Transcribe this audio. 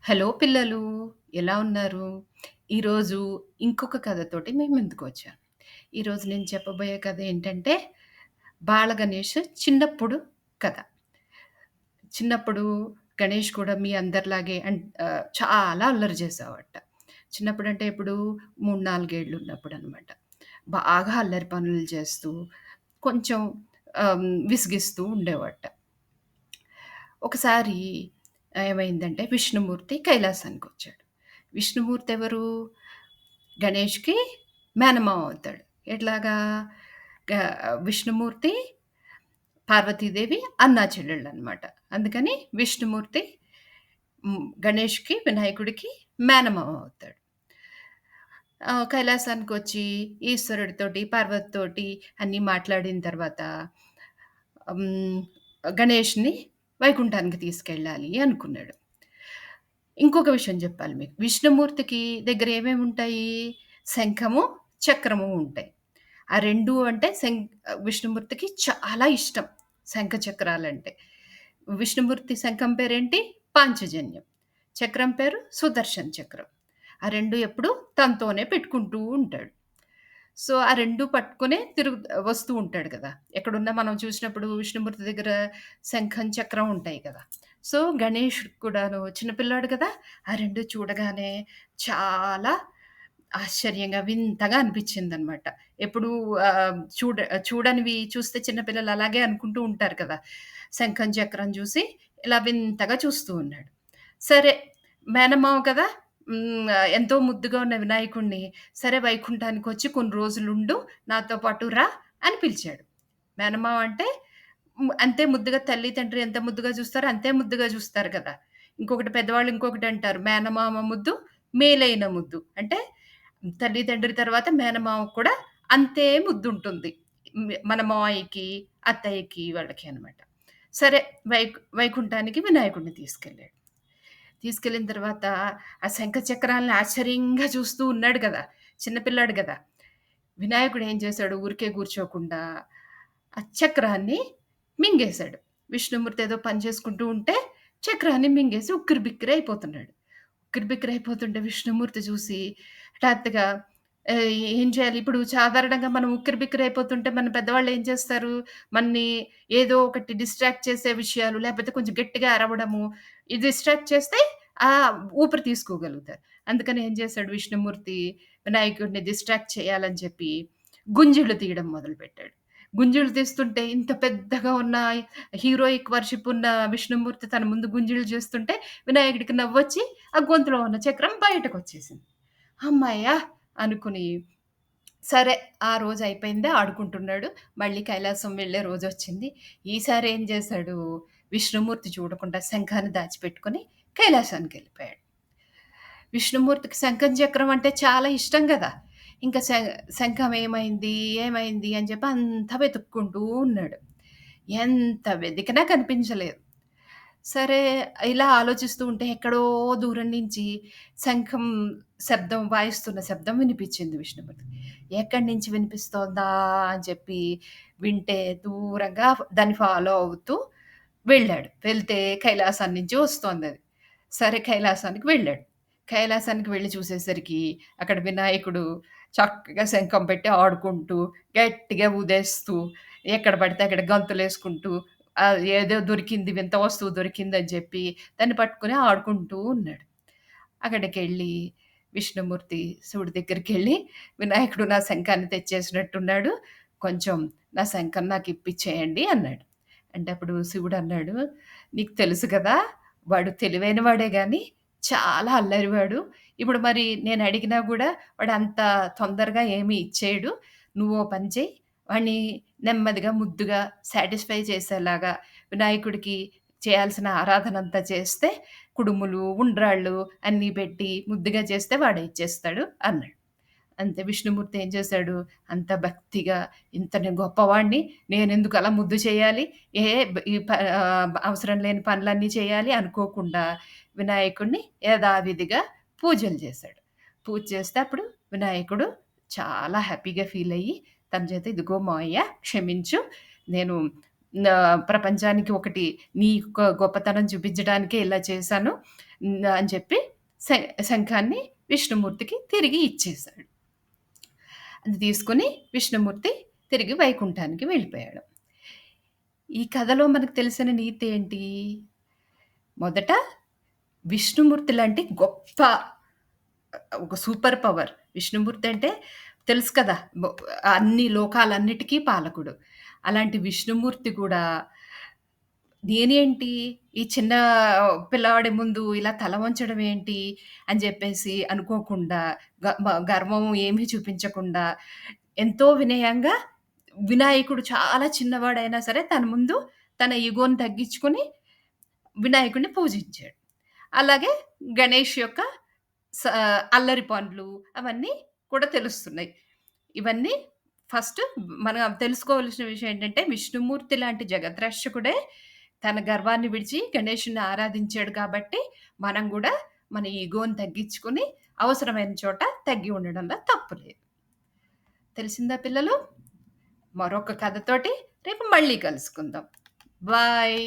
Hello పిల్లలు. ఎలా ఉన్నారు? ఈరోజు ఇంకొక కథతోటి మీ ముందుకొచ్చాను. ఈరోజు నేను చెప్పబోయే కథ ఏంటంటే, బాల గణేష్ చిన్నప్పుడు కథ. చిన్నప్పుడు గణేష్ కూడా మీ అందరిలాగే చాలా అల్లరి చేసేవాడట. చిన్నప్పుడంటే ఎప్పుడు 3, 4 ఏళ్ళు ఉన్నప్పుడనమాట. బాగా అల్లరి పనులు చేస్తూ, కొంచెం విసిగిస్తూ ఉండేవాడట. ఒకసారి ఏమైందంటే విష్ణుమూర్తి కైలాసానికొచ్చాడు. విష్ణుమూర్తి ఎవరు? గణేష్‌కి మేనమామ అవుతాడు. ఎట్లాగా? గ విష్ణుమూర్తి, పార్వతీదేవి అన్నా చెల్లెళ్ళనమాట. అందుకని విష్ణుమూర్తి గణేష్‌కి, వినాయకుడికి మేనమామ అవుతాడు. కైలాసానికొచ్చి ఈశ్వరుడితోటి, పార్వతితోటి అన్నీ మాట్లాడిన తర్వాత హ్మ్. గణేష్‌ని వైకుంఠానికి తీసుకెళ్ళాలి అనుకున్నాడు. ఇంకొక విషయం జెప్పాలి మీకు. విష్ణుమూర్తికి దగ్గర ఏమేముంటాయి? శంఖము, చక్రము ఉంటాయి. ఆ 2 అంటే విష్ణుమూర్తికి చాలా ఇష్టం శంఖ చక్రాలంటే. విష్ణుమూర్తి శంఖం పేరేంటి? పాంచజన్యం. చక్రం పేరు సుదర్శన్ చక్రం. ఆ 2 ఎప్పుడు తనతోనే పెట్టుకుంటూ ఉంటాడు. సో, ఆ 2 పట్టుకొనే వస్తూ ఉంటాడు కదా! ఎక్కడున్నా మనం చూసినప్పుడు విష్ణుమూర్తి దగ్గర శంఖం, చక్రం ఉంటాయి కదా! సో, గణేషుడికి కూడాను చిన్న పిల్లాడు కదా! ఆ 2 చూడగానే చాలా ఆశ్చర్యంగా, వింతగా అనిపించిందనమాట. ఎప్పుడూ చూడనివి చూస్తే చిన్న పిల్లలు అలాగే అనుకుంటూ ఉంటారు కదా! శంఖం, చక్రం చూసి ఇలా వింతగా చూస్తూ ఉన్నాడు. సరే, మేనమామ కదా! ఎంతో ముద్దుగా ఉన్న వినాయకుడిని, సరే వైకుంఠానికొచ్చి కొన్ని రోజులుండు, నాతో పాటు రా అని పిలిచాడు. మేనమామ అంటే అంతే ముద్దుగా తల్లి, తండ్రి ఎంత ముద్దుగా చూస్తారో అంతే ముద్దుగా చూస్తారు కదా! ఇంకొకటి పెద్దవాళ్ళు ఇంకొకటంటారు. మేనమామ ముద్దు, మేలైన ముద్దు. అంటే తల్లి, తండ్రి తర్వాత మేనమామకు కూడా అంతే ముద్దుంటుంది. మన మావయ్యకి, అత్తయ్యకి వాళ్ళకి అనమాట. సరే, వైకుంఠానికి వినాయకుడిని తీసుకెళ్ళాడు. తీసుకెళ్ళిన తర్వాత ఆ శంఖ చక్రాల్ని ఆశ్చర్యంగా చూస్తూ ఉన్నాడు గదా! చిన్న పిల్లాడు గదా! వినాయకుడు ఏం చేశాడు, ఊరికే కూర్చోకుండా ఆ చక్రాన్ని మింగేశాడు. విష్ణుమూర్తి ఏదో పని చేసుకుంటూ ఉంటే చక్రాన్ని మింగేసి ఉక్కిరిబిక్కిరి అయిపోతున్నాడు. ఉక్కిరిబిక్కిరి అయిపోతుంటే విష్ణుమూర్తి చూసి హఠాత్తుగా ఆహ్, ఏం చేయాలి? ఇప్పుడు సాధారణంగా మనం ఉక్కిరిబిక్కిరి అయిపోతుంటే మన పెద్దవాళ్ళు ఏం చేస్తారు? మనని ఏదో ఒకటి డిస్ట్రాక్ట్ చేసే విషయాలు, లేకపోతే కొంచెం గట్టిగా అరవడము, ఇది డిస్ట్రాక్ట్ చేస్తే ఊపిరి తీసుకోగలుగుతారు. అందుకని ఏం చేశాడు విష్ణుమూర్తి, వినాయకుడిని డిస్ట్రాక్ట్ చేయాలని చెప్పి గుంజిళ్ళు తీయడం మొదలుపెట్టాడు. గుంజిళ్ళు తీస్తుంటే ఇంత పెద్దగా ఉన్న హీరోయిక్ వర్షిప్ ఉన్న విష్ణుమూర్తి తన ముందు గుంజిళ్ళు చేస్తుంటే వినాయకుడికి నవ్వొచ్చి ఆ గొంతులో ఉన్న చక్రం బయటకొచ్చేసింది. హమ్మయ్య! అనుకుని సరే, ఆ రోజు అయిపోయింది, ఆడుకుంటున్నాడు. మళ్ళీ కైలాసం వెళ్ళే రోజొచ్చింది. ఈసారి ఏం చేశాడు, విష్ణుమూర్తి చూడకుండా శంఖాన్ని దాచిపెట్టుకొని కైలాసానికెళ్ళిపోయాడు. విష్ణుమూర్తికి శంఖం, చక్రం అంటే చాలా ఇష్టం గదా! ఇంక శంఖం ఏమైంది? ఏమైంది? అని చెప్పి అంతా వెతుక్కుంటూ ఉన్నాడు. ఎంత వెతికినా కనిపించలేదు. సరే, ఇలా ఆలోచిస్తూ ఉంటే ఎక్కడో దూరం నుంచి శంఖం వాయిస్తున్న శబ్దం వినిపిచ్చింది విష్ణుమూర్తికి. ఎక్కడి నుంచి వినిపిస్తోందా అని చెప్పి వింటే దూరంగా దాన్ని ఫాలో అవుతూ వెళ్ళాడు. వెళ్తే కైలాసం నుంచి వస్తోందది. సరే, కైలాసానికి వెళ్ళాడు. కైలాసానికి వెళ్లి చూసేసరికి అక్కడ వినాయకుడు చక్కగా శంఖం పెట్టి ఆడుకుంటూ, గట్టిగా ఊదేస్తూ, ఎక్కడ పడితే అక్కడ గంతులేసుకుంటూ, ఏదో దొరికింది, వింత వస్తువు దొరికిందని చెప్పి దాన్ని పట్టుకొని ఆడుకుంటూ ఉన్నాడు. అక్కడికెళ్ళి విష్ణుమూర్తి శివుడి దగ్గరికెళ్ళి, "వినాయకుడు నా శంఖాన్ని తెచ్చేసినట్టున్నాడు. కొంచెం నా శంఖం నాకిప్పిచ్చేయండి" అన్నాడు. అంటే అప్పుడు శివుడన్నాడు, "నీకు తెలుసు గదా! వాడు తెలివైన వాడే గానీ, చాలా అల్లరివాడు. ఇప్పుడు మరి నేనడిగినా గూడా వాడంత తొందరగా ఏమి ఇచ్చేయడు. నువ్వో పని చెయి, వాడిని నెమ్మదిగా, ముద్దుగా సాటిస్ఫై చేసేలాగా వినాయకుడికి చేయాల్సిన ఆరాధనంతా చేస్తే, కుడుములు, ఉండ్రాళ్ళు అన్నీ పెట్టి ముద్దుగా చేస్తే వాడే ఇచ్చేస్తాడు" అన్నాడు. అంతే, విష్ణుమూర్తి ఏం చేశాడు, అంత భక్తిగా, ఇంత నేను గొప్పవాడిని, నేనెందుకు అలా ముద్దు చేయాలి, ఏ అవసరం లేని పనులన్నీ చేయాలి అనుకోకుండా వినాయకుడిని యథావిధిగా పూజలు చేశాడు. పూజ చేస్తే అప్పుడు వినాయకుడు చాలా హ్యాపీగా ఫీలయ్యి తన చేత, "ఇదిగో మావయ్య, క్షమించు. నేను ప్రపంచానికి ఒకటి నీ యొక్క గొప్పతనం చూపించడానికే ఇలా చేశాను. అని చెప్పి శ శంఖాన్ని విష్ణుమూర్తికి తిరిగి ఇచ్చేసాడు. అది తీసుకొని విష్ణుమూర్తి తిరిగి వైకుంఠానికి వెళ్ళిపోయాడు. ఈ కథలో మనకు తెలిసిన నీతేంటి? మొదట విష్ణుమూర్తి లాంటి గొప్ప ఒక సూపర్ పవర్. విష్ణుమూర్తి అంటే తెలుసు కదా! అన్ని లోకాలన్నిటికీ పాలకుడు. అలాంటి విష్ణుమూర్తి గూడా నేనేంటి ఈ చిన్న పిల్లవాడి ముందు ఇలా తల వంచడం ఏంటి అని జెప్పేసి అనుకోకుండా గర్వం ఏమీ చూపించకుండా ఎంతో వినయంగా వినాయకుడు చాలా చిన్నవాడైనా సరే తన ముందు తన ఇగోని తగ్గించుకొని వినాయకుడిని పూజించాడు. అలాగే గణేష్ యొక్క స అల్లరి పనులు అవన్నీ కూడా తెలుస్తున్నాయి. ఇవన్నీ ఫస్ట్ మనం తెలుసుకోవాల్సిన విషయం ఏంటంటే, విష్ణుమూర్తి లాంటి జగద్రక్షకుడే తన గర్వాన్ని విడిచి గణేషుడిని ఆరాధించాడు కాబట్టి, మనం గూడా మన ఇగోని తగ్గించుకొని, అవసరమైన చోట తగ్గి ఉండడంలో తప్పు లేదు. తెలిసిందా పిల్లలు? మరొక కథతోటి రేపు మళ్ళీ కలుసుకుందాం. బాయ్.